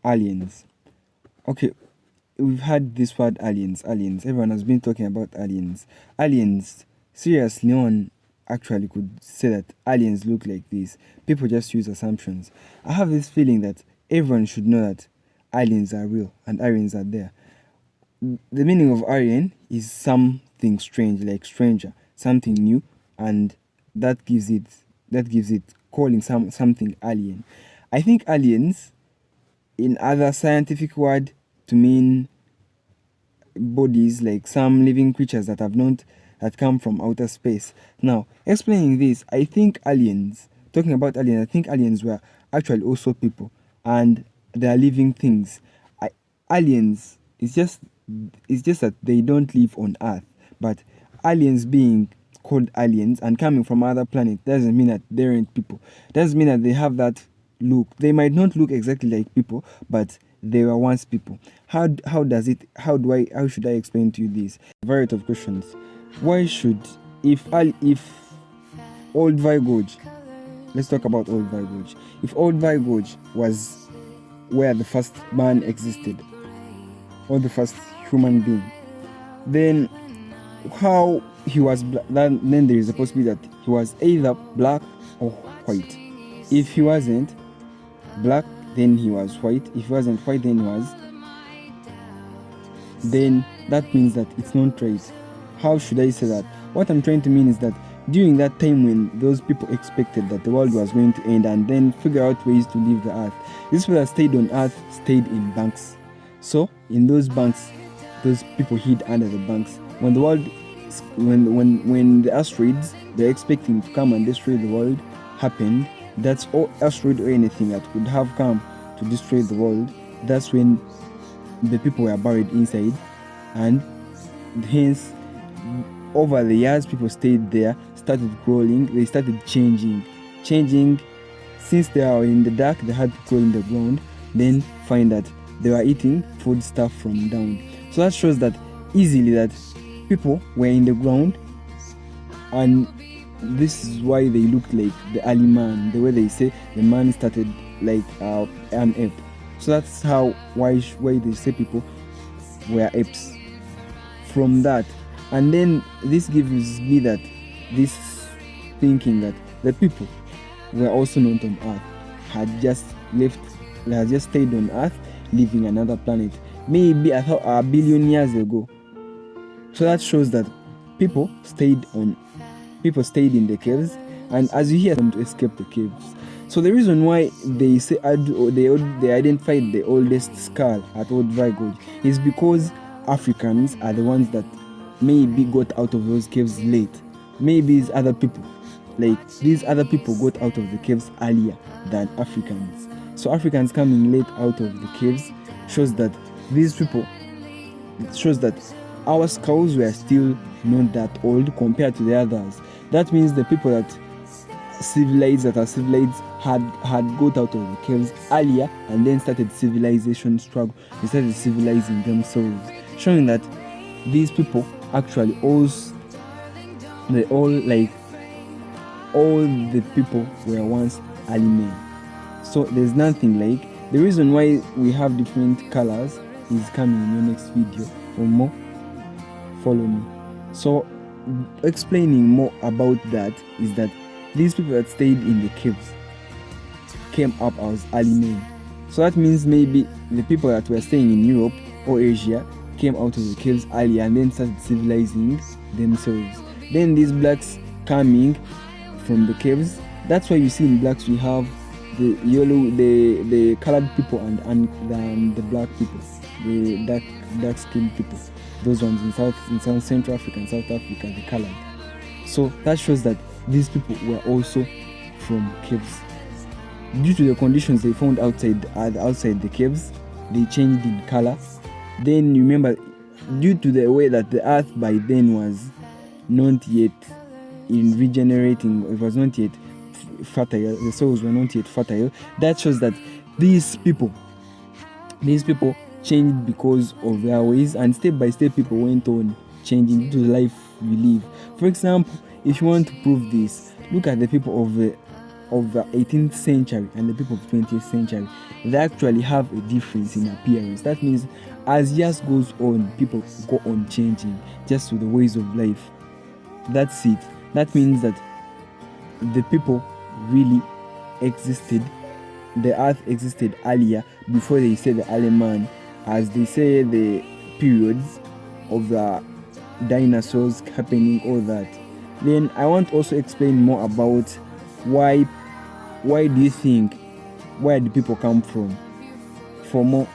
Aliens. Okay, we've had this word aliens. Everyone has been talking about aliens. Aliens. Seriously, no one actually could say that aliens look like this. People just use assumptions. I have this feeling that everyone should know that aliens are real and aliens are there. The meaning of alien is something strange, like stranger, something new, and that gives it calling something alien. I think aliens, in other scientific word, to mean bodies, like some living creatures that come from outer space. Now, explaining this, I think aliens, talking about aliens, I think aliens were actually also people, and they are living things. Aliens, it's just that they don't live on Earth, but aliens being called aliens and coming from other planets doesn't mean that they aren't people. Doesn't mean that they have that look. They might not look exactly like people, but they were once people. How should I explain to you this? Variety of questions. Why should if old Vigoge, let's talk about old Vigoge. If old Vigoge was where the first man existed, or the first human being, then how he was then there is a possibility that he was either black or white. If he wasn't black, then he was white. If he wasn't white, then that means that it's not right. How should I say that? What I'm trying to mean is that during that time when those people expected that the world was going to end and then figure out ways to leave the earth, these people that stayed on earth stayed in banks. So in those banks, those people hid under the banks. When the world, when the asteroids they're expecting to come and destroy the world happened, that's all asteroid or anything that could have come to destroy the world. That's when the people were buried inside, and hence over the years people stayed there, started growing, they started changing. Since they are in the dark, they had to crawl in the ground, then find that they were eating food stuff from down. So that shows that easily that people were in the ground, and this is why they looked like the early man, the way they say the man started like an ape. So that's why they say people were apes from that. And then this gives me that this thinking that the people were also not on earth, had just stayed on earth, living another planet, maybe a billion years ago. So that shows that people stayed in the caves, and as you hear them to escape the caves. So the reason why they say they identified the oldest skull at Old Vigoge is because Africans are the ones that maybe got out of those caves late. Maybe these other people got out of the caves earlier than Africans. So Africans coming late out of the caves shows that our skulls were still not that old compared to the others. That means the people that are civilized had got out of the caves earlier and then started civilization struggle. They started civilizing themselves, showing that these people actually all the people were once early men. So there's nothing like the reason why we have different colors is coming in your next video. For more, follow me. So explaining more about that is that these people that stayed in the caves came up as early men. So that means maybe the people that were staying in Europe or Asia came out of the caves earlier and then started civilizing themselves. Then these blacks coming from the caves, that's why you see in blacks we have the yellow, the colored people and the black people, the dark skinned people. Those ones in South Central Africa and South Africa, the colored. So that shows that these people were also from caves. Due to the conditions they found outside the caves, they changed in color. Then remember, due to the way that the earth by then was not yet in regenerating, it was not yet fertile, the soils were not yet fertile. That shows that these people changed because of their ways, and step by step people went on changing due to the life we live. For example, if you want to prove this, look at the people of of the 18th century and the people of 20th century, they actually have a difference in appearance. That means as years goes on, people go on changing just with the ways of life. That's it. That means that the people really existed, the earth existed earlier before they say the early man, as they say the periods of the dinosaurs happening, all that. Then I want to also explain more about why do you think, where do people come from? For more